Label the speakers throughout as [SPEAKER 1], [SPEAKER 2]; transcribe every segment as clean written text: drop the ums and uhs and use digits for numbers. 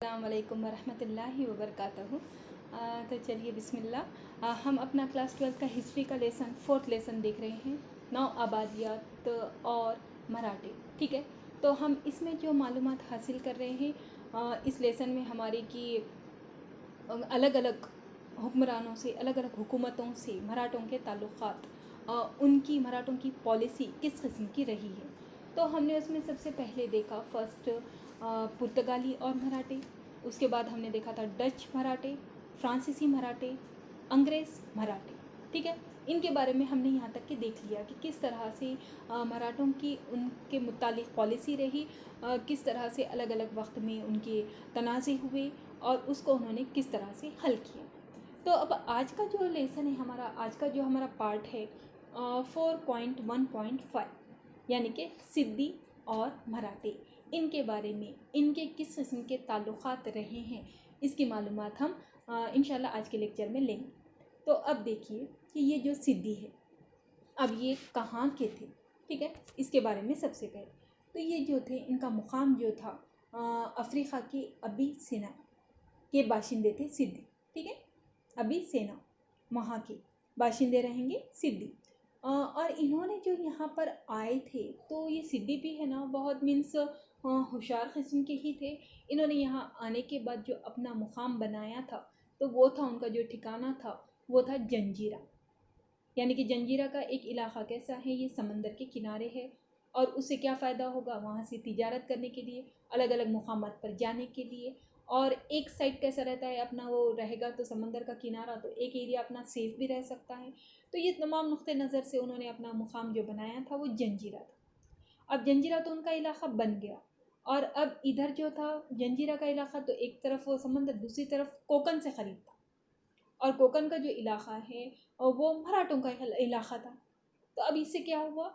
[SPEAKER 1] अस्सलामुअलैकुम वरहमतुल्लाहि वबरकातुहू। तो चलिए बिस्मिल्लाह। हम अपना क्लास 12 का हिस्ट्री का फोर्थ लेसन देख रहे हैं, नौ आबादियात और मराठे। ठीक है, तो हम इसमें जो मालूमात हासिल कर रहे हैं इस लेसन में हमारी की अलग अलग हुक्मरानों से, अलग अलग हुकूमतों से मराठों के ताल्लुक़ात, उनकी मराठों की पॉलिसी किस किस्म की रही है। तो हमने उसमें सबसे पहले देखा फर्स्ट पुर्तगाली और मराठे, उसके बाद हमने देखा था डच मराठे, फ्रांसीसी मराठे, अंग्रेज़ मराठे। ठीक है, इनके बारे में हमने यहाँ तक के देख लिया कि किस तरह से मराठों की उनके मुतालिक पॉलिसी रही, किस तरह से अलग अलग वक्त में उनके तनाज़े हुए और उसको उन्होंने किस तरह से हल किया। तो अब आज का जो लेसन है हमारा, आज का जो हमारा पार्ट है 4.1.5 यानी कि सिद्दी और मराठे, इनके बारे में, इनके किस किस्म के ताल्लुक़ात रहे हैं, इसकी मालूमात हम इंशाल्लाह आज के लेक्चर में लेंगे। तो अब देखिए कि ये जो सिद्दी है, अब ये कहाँ के थे। ठीक है, इसके बारे में सबसे पहले तो ये जो थे, इनका मुकाम जो था अफ्रीका के अबीसिना के बाशिंदे थे सिद्दी। ठीक है, अबीसिना वहाँ के बाशिंदे रहेंगे सिद्दी। और इन्होंने जो यहाँ पर आए थे, तो ये सिद्दी भी है ना, बहुत मीन्स होशियार किस्म के ही थे। इन्होंने यहाँ आने के बाद जो अपना मुकाम बनाया था, तो वो था, उनका जो ठिकाना था वो था जंजीरा। यानी कि जंजीरा का एक इलाक़ा कैसा है, ये समंदर के किनारे है। और उससे क्या फ़ायदा होगा, वहाँ से तिजारत करने के लिए, अलग अलग मुकामात पर जाने के लिए। और एक साइड कैसा रहता है अपना, वो रहेगा तो समंदर का किनारा, तो एक एरिया अपना सेफ़ भी रह सकता है। तो ये तमाम नुक्ते नज़र से उन्होंने अपना मुकाम जो बनाया था वो जंजीरा था। अब जंजीरा तो उनका इलाक़ा बन गया, और अब इधर जो था जंजीरा का इलाक़ा, तो एक तरफ वो समंदर, दूसरी तरफ कोकन से क़रीब था, और कोकन का जो इलाक़ा है वो मराठों का इलाक़ा था। तो अब इससे क्या हुआ,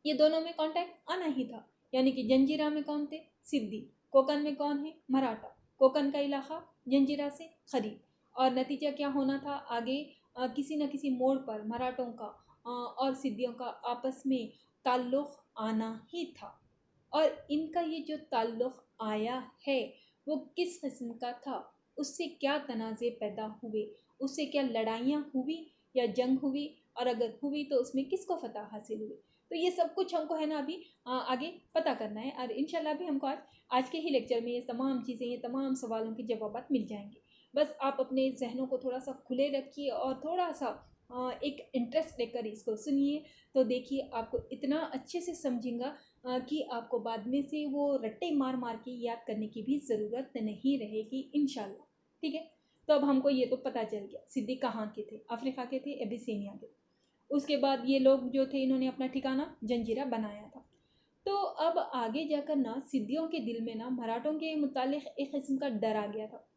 [SPEAKER 1] ये दोनों में कांटेक्ट आना ही था। यानी कि जंजीरा में कौन थे, सिद्दी, कोकन में कौन है, मराठा, कोकन का इलाक़ा जंजीरा से करीब। और नतीजा क्या होना था आगे, किसी न किसी मोड़ पर मराठों का और सिद्दियों का आपस में ताल्लुक़ आना ही था। और इनका ये जो ताल्लुक़ आया है वो किस किस्म का था, उससे क्या तनाज़े पैदा हुए, उससे क्या लड़ाइयाँ हुई या जंग हुई, और अगर हुई तो उसमें किसको फ़तह हासिल हुई। तो ये सब कुछ हमको है ना अभी आगे पता करना है, और इंशाल्लाह भी हमको आज के ही लेक्चर में ये तमाम चीज़ें, ये तमाम सवालों के जवाब मिल जाएंगे। बस आप अपने जहनों को थोड़ा सा खुले रखिए और थोड़ा सा एक इंटरेस्ट लेकर इसको सुनिए, तो देखिए आपको इतना अच्छे से समझेंगा कि आपको बाद में से वो रट्टे मार मार के याद करने की भी ज़रूरत नहीं रहेगी इंशाल्लाह। ठीक है, तो अब हमको ये तो पता चल गया सिद्दी कहाँ के थे, अफ्रीका के थे, एबिसिनिया के। उसके बाद ये लोग जो थे, इन्होंने अपना ठिकाना जंजीरा बनाया था। तो अब आगे जाकर ना सिद्दियों के दिल में ना मराठों के मुतालिक एक किस्म का डर आ गया था।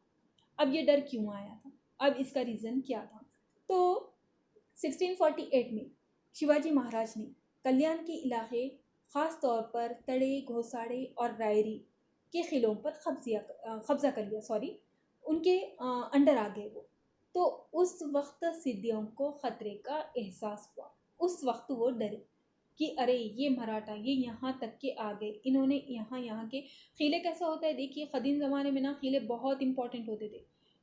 [SPEAKER 1] अब ये डर क्यों आया था, अब इसका रीज़न क्या था। तो 1648 में शिवाजी महाराज ने कल्याण के इलाके, ख़ास तौर पर तड़े, घोसाड़े और रायरी के क़िलों पर कब्ज़ा कर लिया, उनके अंडर आ गए वो। तो उस वक्त सिद्दियों को ख़तरे का एहसास हुआ। उस वक्त वो डरे कि अरे ये मराठा ये यहाँ तक के आ गए, इन्होंने यहाँ के क़िले, कैसा होता है देखिए, क़दीम ज़माने में ना क़िले बहुत इंपॉर्टेंट होते थे।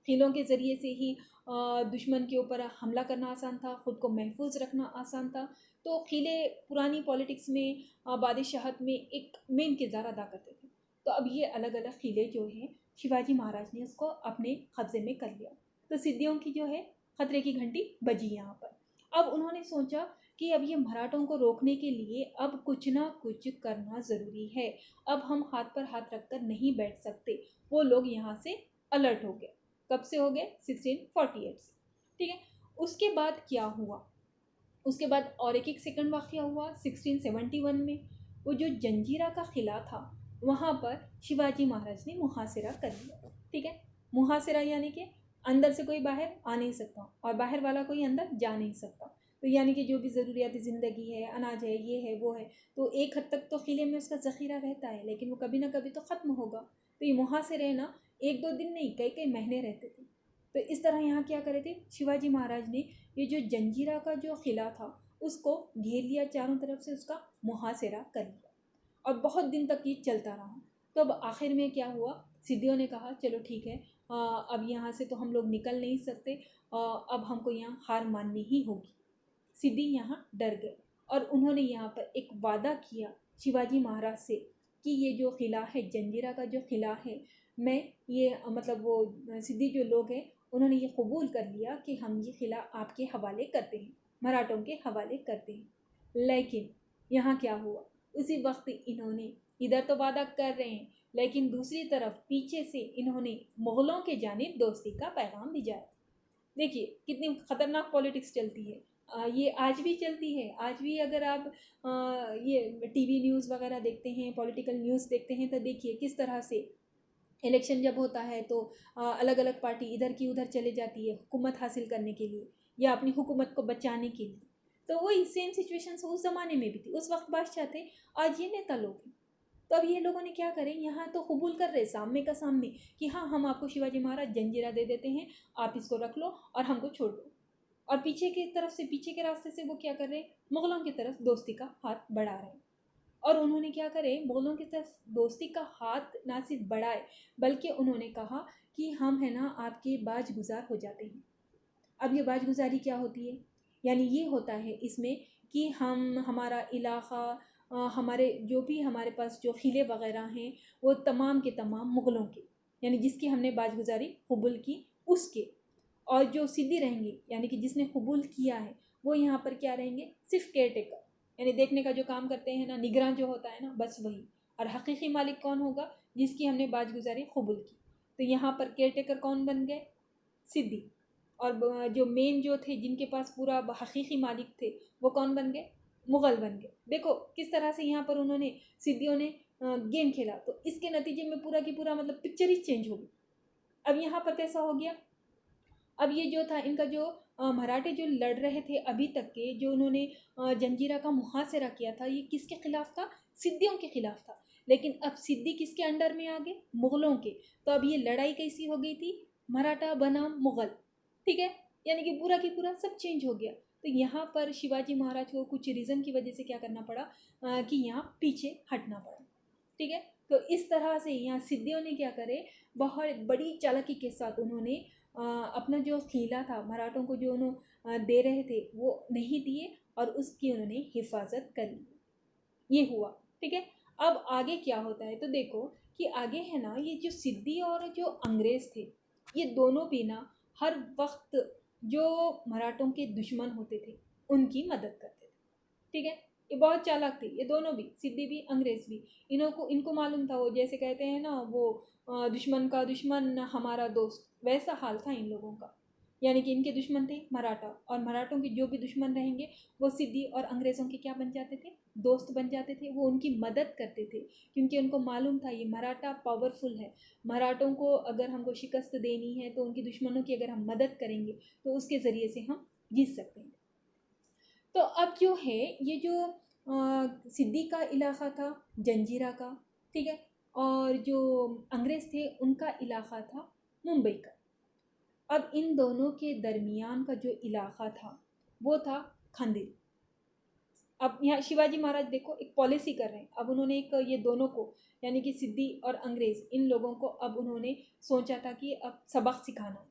[SPEAKER 1] क़िलों के ज़रिए से ही दुश्मन के ऊपर हमला करना आसान था, ख़ुद को महफूज रखना आसान था। तो क़िले पुरानी पॉलिटिक्स में, बादशाहत में एक मेन किरदार अदा करते थे। तो अब ये अलग अलग क़िले जो हैं, शिवाजी महाराज ने उसको अपने कब्ज़े में कर लिया। तो सिद्दियों की जो है ख़तरे की घंटी बजी यहाँ पर। अब उन्होंने सोचा कि अब ये मराठों को रोकने के लिए अब कुछ ना कुछ करना ज़रूरी है। अब हम हाथ पर हाथ रख कर नहीं बैठ सकते। वो लोग यहाँ से अलर्ट हो गए। कब से हो गए, 1648 से। ठीक है, उसके बाद क्या हुआ, उसके बाद और एक सेकंड वाक़या हुआ 1671 में। वो जो जंजीरा का क़िला था, वहाँ पर शिवाजी महाराज ने मुहासिरा कर लिया। ठीक है, मुहासिरा यानी कि अंदर से कोई बाहर आ नहीं सकता और बाहर वाला कोई अंदर जा नहीं सकता। तो यानी कि जो भी ज़रूरियाती ज़िंदगी है, अनाज है, ये है वो है, तो एक हद तक तो क़िले में उसका ज़ख़ीरा रहता है, लेकिन वो कभी ना कभी तो ख़त्म होगा। तो ये मुहासिरे ना 1-2 दिन नहीं, कई कई महीने रहते थे। तो इस तरह यहाँ क्या करे थे शिवाजी महाराज ने, ये जो जंजीरा का जो क़िला था उसको घेर लिया, चारों तरफ से उसका मुहासिरा कर लिया, और बहुत दिन तक ये चलता रहा। तो अब आखिर में क्या हुआ, सिद्धियों ने कहा चलो ठीक है, अब यहाँ से तो हम लोग निकल नहीं सकते, अब हमको यहाँ हार माननी ही होगी। सिद्धि यहाँ डर गए और उन्होंने यहाँ पर एक वादा किया शिवाजी महाराज से कि ये जो किला है, जंजीरा का जो किला है, मैं ये मतलब वो सिद्धि जो लोग हैं उन्होंने ये कबूल कर लिया कि हम ये किला आपके हवाले करते हैं, मराठों के हवाले करते हैं। लेकिन यहाँ क्या हुआ, उसी वक्त इन्होंने इधर तो वादा कर रहे हैं, लेकिन दूसरी तरफ पीछे से इन्होंने मुग़लों के जानिब दोस्ती का पैगाम भिजाया। देखिए कितनी ख़तरनाक पॉलिटिक्स चलती है। ये आज भी चलती है। आज भी अगर आप ये टीवी न्यूज़ वगैरह देखते हैं, पॉलिटिकल न्यूज़ देखते हैं, तो देखिए किस तरह से इलेक्शन जब होता है तो अलग अलग पार्टी इधर की उधर चले जाती है हुकूमत हासिल करने के लिए या अपनी हुकूमत को बचाने के लिए। तो वही सेम सिचुएशन उस ज़माने में भी थी। उस वक्त बादशाह थे, आज ये नेता लोग हैं। तो अब ये लोगों ने क्या करें, यहाँ तो कबूल कर रहे सामने का सामने कि हाँ हम आपको शिवाजी महाराज जंजीरा दे देते हैं, आप इसको रख लो और हमको छोड़ दो। और पीछे की तरफ से, पीछे के रास्ते से वो क्या कर रहे हैं, मुग़लों की तरफ दोस्ती का हाथ बढ़ा रहे हैं। और उन्होंने क्या करे, मुग़लों की तरफ दोस्ती का हाथ ना सिर्फ बढ़ाए बल्कि उन्होंने कहा कि हम है ना आपके बाज गुजार हो जाते हैं। अब ये बाज गुजारी क्या होती है, यानी ये होता है इसमें कि हम हमारा इलाक़ा, हमारे जो भी हमारे पास जो किले वग़ैरह हैं वो तमाम के तमाम मुग़लों के, यानी जिसकी हमने बाज गुजारी कबूल की उसके, और जो सिद्धि रहेंगे यानी कि जिसने कबूल किया है वो यहाँ पर क्या रहेंगे, सिर्फ केयर टेकर, यानी देखने का जो काम करते हैं ना, निगरान जो होता है ना, बस वही। और हकीकी मालिक कौन होगा, जिसकी हमने बाज गुजारी कबूल की। तो यहाँ पर केयर टेकर कौन बन गए, सिद्धि। और जो मेन जो थे जिनके पास पूरा हकीकी मालिक थे वो कौन बन गए, मुग़ल बन गए। देखो किस तरह से यहाँ पर उन्होंने, सिद्धियों ने गेम खेला, तो इसके नतीजे में पूरा की पूरा मतलब पिक्चर ही चेंज हो गई। अब यहाँ पर कैसा हो गया, अब ये जो था इनका जो मराठे जो लड़ रहे थे अभी तक के, जो उन्होंने जंजीरा का मुहासरा किया था, ये किसके खिलाफ था, सिद्धियों के खिलाफ था। लेकिन अब सिद्धि किसके अंडर में आ गए, मुग़लों के। तो अब ये लड़ाई कैसी हो गई थी, मराठा बनाम मुग़ल, ठीक है, यानी कि पूरा की पूरा सब चेंज हो गया। तो यहाँ पर शिवाजी महाराज को कुछ रीज़न की वजह से क्या करना पड़ा, कि यहाँ पीछे हटना पड़ा, ठीक है। तो इस तरह से यहाँ सिद्धियों ने क्या करे, बहुत बड़ी चालाकी के साथ उन्होंने अपना जो किला था मराठों को जो उन्होंने दे रहे थे वो नहीं दिए और उसकी उन्होंने हिफाजत कर ली। ये हुआ, ठीक है। अब आगे क्या होता है, तो देखो कि आगे है ना, ये जो सिद्धि और जो अंग्रेज़ थे, ये दोनों भी ना हर वक्त जो मराठों के दुश्मन होते थे उनकी मदद करते थे, ठीक है। ये बहुत चालाक थे, ये दोनों भी, सिद्धि भी अंग्रेज़ भी। इनको मालूम था, वो जैसे कहते हैं ना वो दुश्मन का दुश्मन हमारा दोस्त, वैसा हाल था इन लोगों का। यानी कि इनके दुश्मन थे मराठा, और मराठों के जो भी दुश्मन रहेंगे वो सिद्धि और अंग्रेज़ों के क्या बन जाते थे, दोस्त बन जाते थे। वो उनकी मदद करते थे क्योंकि उनको मालूम था ये मराठा पावरफुल है, मराठों को अगर हमको शिकस्त देनी है तो उनकी दुश्मनों की अगर हम मदद करेंगे तो उसके ज़रिए से हम जीत सकते हैं। तो अब जो है ये जो सिद्दी का इलाक़ा था जंजीरा का, ठीक है, और जो अंग्रेज़ थे उनका इलाक़ा था मुंबई का। अब इन दोनों के दरमियान का जो इलाक़ा था वो था खांदेरी। अब यहाँ शिवाजी महाराज देखो एक पॉलिसी कर रहे हैं। अब उन्होंने एक ये दोनों को, यानी कि सिद्दी और अंग्रेज़, इन लोगों को अब उन्होंने सोचा था कि अब सबक सिखाना है,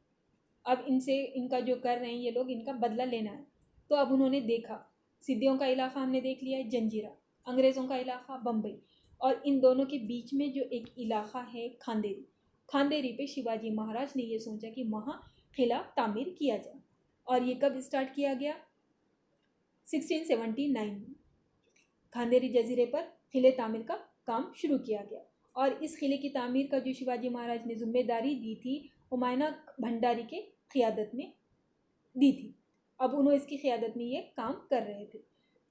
[SPEAKER 1] अब इनसे इनका जो कर रहे हैं ये लोग, इनका बदला लेना है। तो अब उन्होंने देखा, सिद्धियों का इलाक़ा हमने देख लिया है जंजीरा, अंग्रेज़ों का इलाक़ा बम्बई, और इन दोनों के बीच में जो एक इलाक़ा है खांदेरी, खांदेरी पे शिवाजी महाराज ने ये सोचा कि वहाँ किला तामीर किया जाए। और ये कब स्टार्ट किया गया, 1679 में खांदेरी जजीरे पर किले तामीर का काम शुरू किया गया। और इस किले की तामीर का जो शिवाजी महाराज ने जिम्मेदारी दी थी हुमायूं भंडारी के क़ियादत में दी थी। अब उन्होंने इसकी क़ियादत में ये काम कर रहे थे।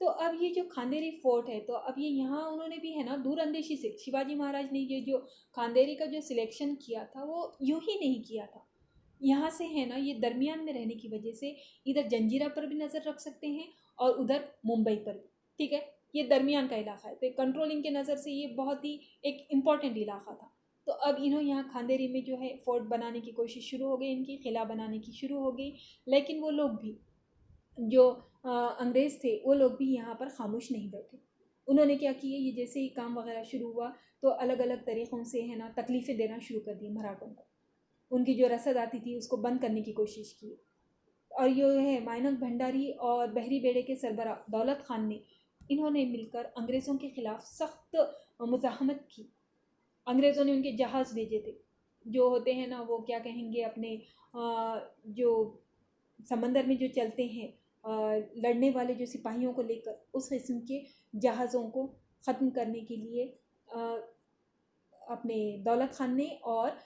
[SPEAKER 1] तो अब ये जो खांदेरी फोर्ट है, तो अब ये यहाँ उन्होंने भी है ना दूरअंदेशी से, शिवाजी महाराज ने ये जो खांदेरी का जो सिलेक्शन किया था वो यूं ही नहीं किया था। यहाँ से है ना ये दरमियान में रहने की वजह से इधर जंजीरा पर भी नज़र रख सकते हैं और उधर मुंबई पर भी, ठीक है। ये दरमियान का इलाक़ा है, तो कंट्रोलिंग के नज़र से ये बहुत ही एक इम्पॉर्टेंट इलाक़ा था। तो अब इन्होंने यहाँ खांदेरी में जो है फोर्ट बनाने की कोशिश शुरू हो गई, इनकी किला बनाने की शुरू हो गई। लेकिन वो लोग भी जो अंग्रेज़ थे वो लोग भी यहाँ पर खामोश नहीं बैठे। उन्होंने क्या किए, ये जैसे ही काम वगैरह शुरू हुआ तो अलग अलग तरीक़ों से है ना तकलीफ़ें देना शुरू कर दी मराठों को। उनकी जो रसद आती थी उसको बंद करने की कोशिश की। और ये है माइनक भंडारी और बहरी बेड़े के सरबराह दौलत खान ने, इन्होंने मिलकर अंग्रेज़ों के ख़िलाफ़ सख्त मुज़ाहमत की। अंग्रेज़ों ने उनके जहाज़ भेजे थे, जो होते हैं ना वो क्या कहेंगे अपने जो समंदर में जो चलते हैं लड़ने वाले जो सिपाहियों को लेकर, उस किस्म के जहाज़ों को ख़त्म करने के लिए अपने दौलत खान ने और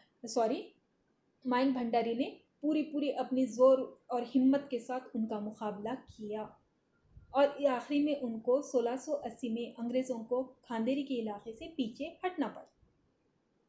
[SPEAKER 1] माइंग भंडारी ने पूरी अपनी ज़ोर और हिम्मत के साथ उनका मुकाबला किया। और आखिरी में उनको 1680 में अंग्रेज़ों को खांदेरी के इलाके से पीछे हटना पड़ा।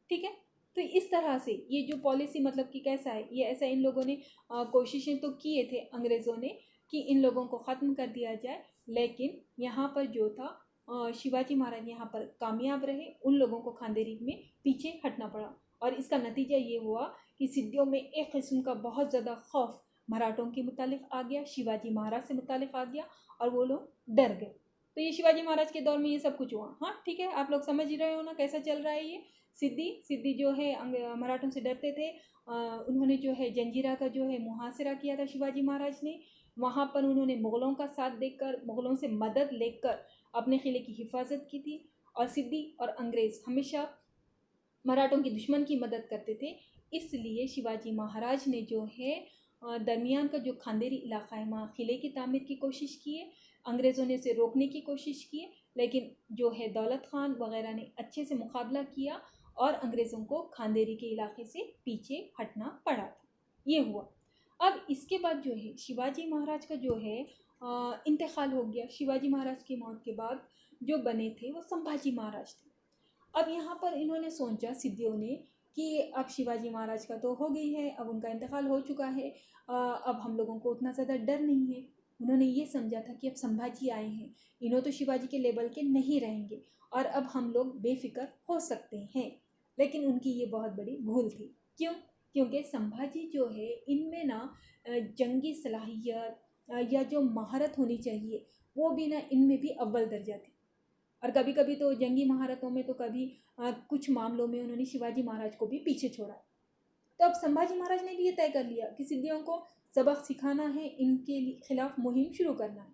[SPEAKER 1] ठीक है, तो इस तरह से ये जो पॉलिसी मतलब कि कैसा है, ये ऐसा इन लोगों ने कोशिशें तो किए थे अंग्रेज़ों ने कि इन लोगों को ख़त्म कर दिया जाए, लेकिन यहाँ पर जो था शिवाजी महाराज यहाँ पर कामयाब रहे, उन लोगों को खांदेरी में पीछे हटना पड़ा। और इसका नतीजा ये हुआ कि सिद्धियों में एक किस्म का बहुत ज़्यादा खौफ मराठों के मुतालिक आ गया, शिवाजी महाराज से मुतालिक आ गया और वो लोग डर गए। तो ये शिवाजी महाराज के दौर में ये सब कुछ हुआ। हाँ ठीक है, आप लोग समझ ही रहे हो ना कैसा चल रहा है ये। सिद्दी जो है मराठों से डरते थे। उन्होंने जो है जंजीरा का जो है मुहासरा किया था शिवाजी महाराज ने। वहाँ पर उन्होंने मुग़लों का साथ देकर, मुग़लों से मदद लेकर अपने किले की हिफाजत की थी। और सिद्दी और अंग्रेज़ हमेशा मराठों के दुश्मन की मदद करते थे। इसलिए शिवाजी महाराज ने जो है दरमियान का जो खांदेरी इलाका है वहाँ किले की तामीर की कोशिश की है। अंग्रेज़ों ने इसे रोकने की कोशिश की है, लेकिन जो है दौलत खान वगैरह ने अच्छे से मुकाबला किया और अंग्रेज़ों को खांदेरी के इलाके से पीछे हटना पड़ा था। ये हुआ। अब इसके बाद जो है शिवाजी महाराज का जो है इंतकाल हो गया। शिवाजी महाराज की मौत के बाद जो बने थे वो संभाजी महाराज थे। अब यहाँ पर इन्होंने सोचा सिद्धियों ने कि अब शिवाजी महाराज का तो हो गई है, अब उनका इंतकाल हो चुका है, अब हम लोगों को उतना ज़्यादा डर नहीं है। उन्होंने ये समझा था कि अब संभाजी आए हैं, इन्हों तो शिवाजी के लेवल के नहीं रहेंगे और अब हम लोग बेफिक्र हो सकते हैं। लेकिन उनकी ये बहुत बड़ी भूल थी। क्यों? क्योंकि संभाजी जो है इनमें ना जंगी सलाहियत या जो महारत होनी चाहिए वो भी ना इनमें भी अव्वल दर्जा थी। और कभी कभी तो जंगी महारतों में तो कभी कुछ मामलों में उन्होंने शिवाजी महाराज को भी पीछे छोड़ा। तो अब संभाजी महाराज ने भी ये तय कर लिया कि सिद्धियों को सबक सिखाना है, इनके खिलाफ मुहिम शुरू करना है।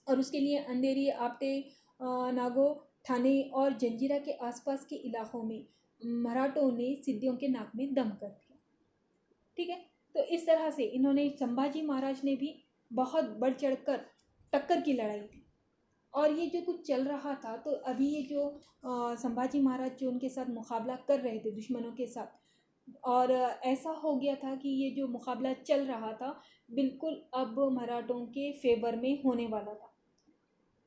[SPEAKER 1] और उसके लिए अंधेरी, आपटे, नागो, ठाणे और जंजीरा के आसपास के इलाकों में मराठों ने सिद्धियों के नाक में दम कर दिया। ठीक है, तो इस तरह से इन्होंने संभाजी महाराज ने भी बहुत बढ़ चढ़ कर टक्कर की लड़ाई दी। और ये जो कुछ चल रहा था, तो अभी ये जो संभाजी महाराज जो उनके साथ मुकाबला कर रहे थे दुश्मनों के साथ, और ऐसा हो गया था कि ये जो मुकाबला चल रहा था बिल्कुल अब मराठों के फेवर में होने वाला था।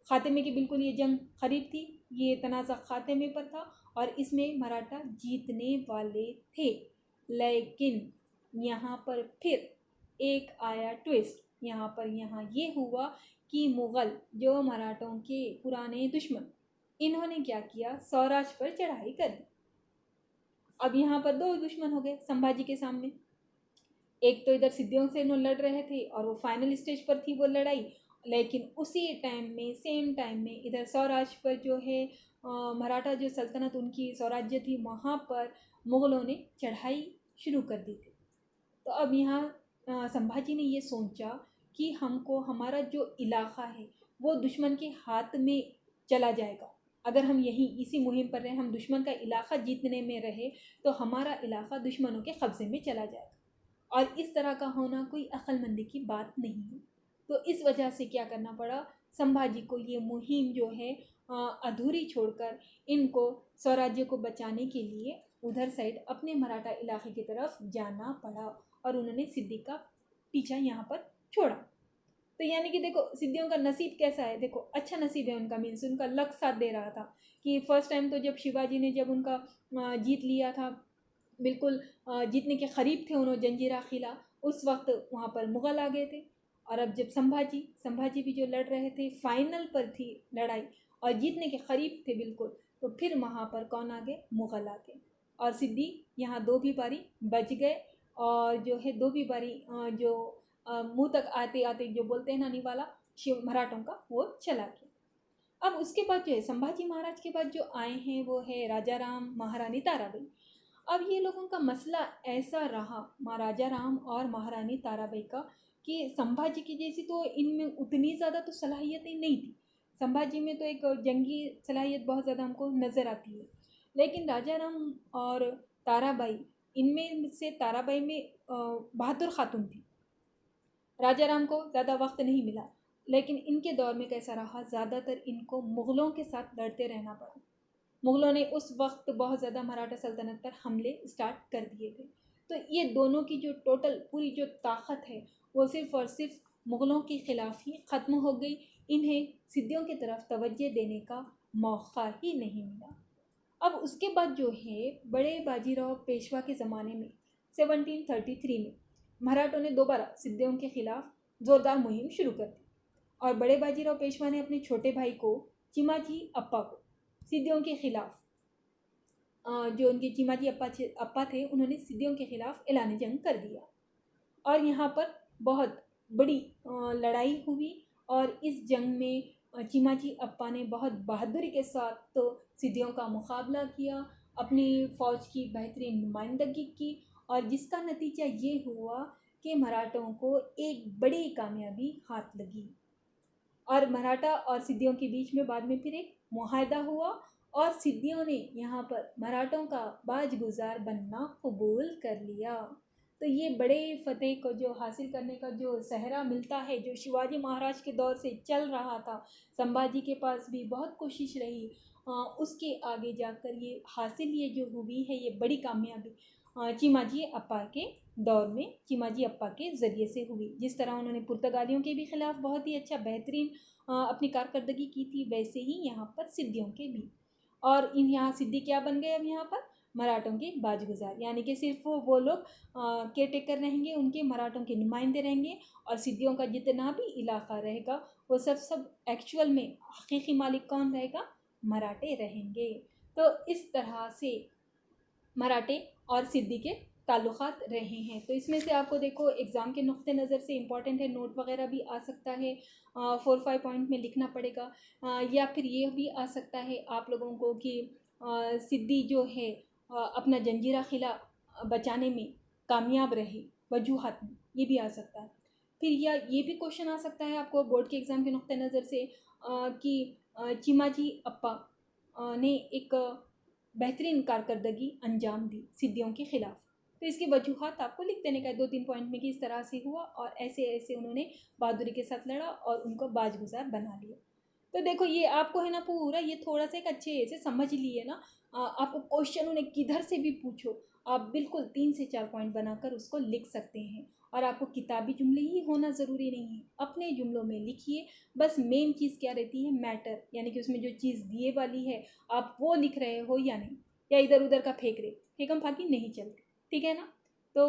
[SPEAKER 1] खात्मे की बिल्कुल ये जंग करीब थी, ये तनाज़ा खात्मे पर था और इसमें मराठा जीतने वाले थे। लेकिन यहाँ पर फिर एक आया ट्विस्ट। यहाँ ये हुआ कि मुग़ल जो मराठों के पुराने दुश्मन, इन्होंने क्या किया, सौराष्ट्र पर चढ़ाई कर दी। अब यहाँ पर दो दुश्मन हो गए संभाजी के सामने। एक तो इधर सिद्धियों से लड़ रहे थे और वो फाइनल स्टेज पर थी वो लड़ाई, लेकिन उसी टाइम में सेम टाइम में इधर सौराष्ट्र पर जो है मराठा जो सल्तनत उनकी स्वराज्य थी, वहाँ पर मुग़लों ने चढ़ाई शुरू कर दी थी। तो अब यहाँ संभाजी ने ये सोचा कि हमको हमारा जो इलाका है वो दुश्मन के हाथ में चला जाएगा। अगर हम यहीं इसी मुहिम पर रहे, हम दुश्मन का इलाका जीतने में रहे, तो हमारा इलाका दुश्मनों के कब्ज़े में चला जाएगा। और इस तरह का होना कोई अक्लमंदी की बात नहीं है। तो इस वजह से क्या करना पड़ा, संभाजी को ये मुहिम जो है अधूरी छोड़कर इनको स्वराज्य को बचाने के लिए उधर साइड अपने मराठा इलाके की तरफ जाना पड़ा और उन्होंने सिद्दी का पीछा यहाँ पर छोड़ा। तो यानी कि देखो सिद्धियों का नसीब कैसा है, देखो अच्छा नसीब है उनका, मीन्स उनका लक साथ दे रहा था कि फर्स्ट टाइम तो जब शिवाजी ने जब उनका जीत लिया था, बिल्कुल जीतने के करीब थे उन्होंने जंजीरा किला, उस वक्त वहाँ पर मुग़ल आ गए थे। और अब जब संभाजी भी जो लड़ रहे थे, फाइनल पर थी लड़ाई और जीतने के करीब थे बिल्कुल, तो फिर वहाँ पर कौन आ गए, मुग़ल आ गए। और सिद्दी यहाँ दो भी बारी बच गए और जो है दो भी बारी जो मुंह तक आते आते जो बोलते हैं ना निवाला शिव मराठों का, वो चला गया। अब उसके बाद जो है संभाजी महाराज के बाद जो आए हैं वो है राजा राम, महारानी ताराबाई। अब ये लोगों का मसला ऐसा रहा महाराजा राम और महारानी ताराबाई का कि संभाजी की जैसी तो इनमें उतनी ज़्यादा तो सलाहियतें नहीं थी। संभाजी में तो एक जंगी सलाहियत बहुत ज़्यादा हमको नज़र आती है, लेकिन राजा राम और ताराबाई, इनमें से ताराबाई में बहादुर खातून थी। राजा राम को ज़्यादा वक्त नहीं मिला, लेकिन इनके दौर में कैसा रहा, ज़्यादातर इनको मुग़लों के साथ लड़ते रहना पड़ा। मुग़लों ने उस वक्त बहुत ज़्यादा मराठा सल्तनत पर हमले स्टार्ट कर दिए थे। तो ये दोनों की जो टोटल पूरी जो ताकत है वो सिर्फ़ और सिर्फ मुग़लों के ख़िलाफ़ ही ख़त्म हो गई। इन्हें सिद्दियों की तरफ तवज्जो देने का मौका ही नहीं मिला। अब उसके बाद जो है बड़े बाजीराव पेशवा के ज़माने में 1733 में मराठों ने दोबारा सिद्दियों के ख़िलाफ़ ज़ोरदार मुहिम शुरू कर दी और बड़े बाजीराव पेशवा ने अपने छोटे भाई को चिमाजी अप्पा को सिद्दियों के ख़िलाफ़, जो उनके चिमाजी अप्पा थे, उन्होंने सिद्दियों के ख़िलाफ़ ऐलान जंग कर दिया और यहाँ पर बहुत बड़ी लड़ाई हुई और इस जंग में चिमाजी अप्पा ने बहुत बहादुरी के साथ तो सिद्दियों का मुकाबला किया, अपनी फ़ौज की बेहतरीन नुमाइंदगी की और जिसका नतीजा ये हुआ कि मराठों को एक बड़ी कामयाबी हाथ लगी और मराठा और सिद्दियों के बीच में बाद में फिर एक मुआहदा हुआ और सिद्दियों ने यहाँ पर मराठों का बाजगुजार बनना कबूल कर लिया। तो ये बड़े फ़तेह को जो हासिल करने का जो सहरा मिलता है, जो शिवाजी महाराज के दौर से चल रहा था, संभाजी के पास भी बहुत कोशिश रही, उसके आगे जाकर ये हासिल ये जो हुई है ये बड़ी कामयाबी चिमाजी अप्पा के दौर में चिमाजी अप्पा के ज़रिए से हुई। जिस तरह उन्होंने पुर्तगालियों के भी ख़िलाफ़ बहुत ही अच्छा बेहतरीन अपनी कारकर्दगी की थी, वैसे ही यहाँ पर सिद्दियों के भी। और इन यहाँ सिद्दी क्या बन गए अब यहाँ पर मराठों के बाजगुजार, यानी कि सिर्फ वो लोग केयर टेकर रहेंगे, उनके मराठों के नुमाइंदे रहेंगे और सिद्दियों का जितना भी इलाका रहेगा वो सब एक्चुअल में हकीकी मालिक कौन रहेगा, मराठे रहेंगे। तो इस तरह से मराठे और सिद्दी के ताल्लुक़ात रहे हैं। तो इसमें से आपको देखो एग्ज़ाम के नुक्ते नज़र से इम्पॉर्टेंट है, नोट वगैरह भी आ सकता है, 4-5 पॉइंट में लिखना पड़ेगा, या फिर ये भी आ सकता है आप लोगों को कि सिद्दी जो है अपना जंजीरा किला बचाने में कामयाब रहे, वजूहात में, ये भी आ सकता है। फिर या ये भी क्वेश्चन आ सकता है आपको बोर्ड के एग्ज़ाम के नुक्ते नज़र से कि चिमाजी अप्पा ने एक बेहतरीन कारकर्दगी अंजाम दी सिद्दियों के ख़िलाफ़। तो इसकी वजूहात आपको लिख देने का है 2-3 पॉइंट में कि इस तरह से हुआ और ऐसे ऐसे उन्होंने बहादुरी के साथ लड़ा और उनको बाजगुजार बना लिया। तो देखो ये आपको है ना पूरा ये थोड़ा सा एक अच्छे से समझ लिए ना, आपको क्वेश्चन उन्हें किधर से भी पूछो आप बिल्कुल 3 से 4 पॉइंट बनाकर उसको लिख सकते हैं। और आपको किताबी जुमले ही होना ज़रूरी नहीं है, अपने जुमलों में लिखिए। बस मेन चीज़ क्या रहती है, मैटर, यानी कि उसमें जो चीज़ दिए वाली है आप वो लिख रहे हो या नहीं, या इधर उधर का फेंक रहे, फेंकम फाकी नहीं चलती, ठीक है ना। तो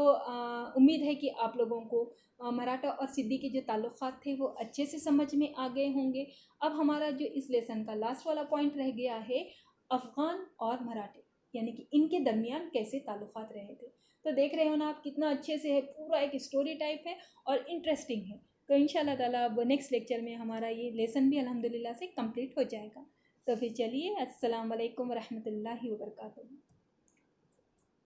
[SPEAKER 1] उम्मीद है कि आप लोगों को मराठा और सिद्दी के जो ताल्लुक़ात थे वो अच्छे से समझ में आ गए होंगे। अब हमारा जो इस लेसन का लास्ट वाला पॉइंट रह गया है अफ़गान और मराठे, यानी कि इनके दरमियान कैसे ताल्लुक़ात रहे थे। तो देख रहे हो ना आप कितना अच्छे से है, पूरा एक स्टोरी टाइप है और इंटरेस्टिंग है। तो इंशाल्लाह ताला अब नेक्स्ट लेक्चर में हमारा ये लेसन भी अल्हम्दुलिल्लाह से कंप्लीट हो जाएगा। तो फिर चलिए, अस्सलाम वालेकुम रहमतुल्लाहि व बरकातुहू।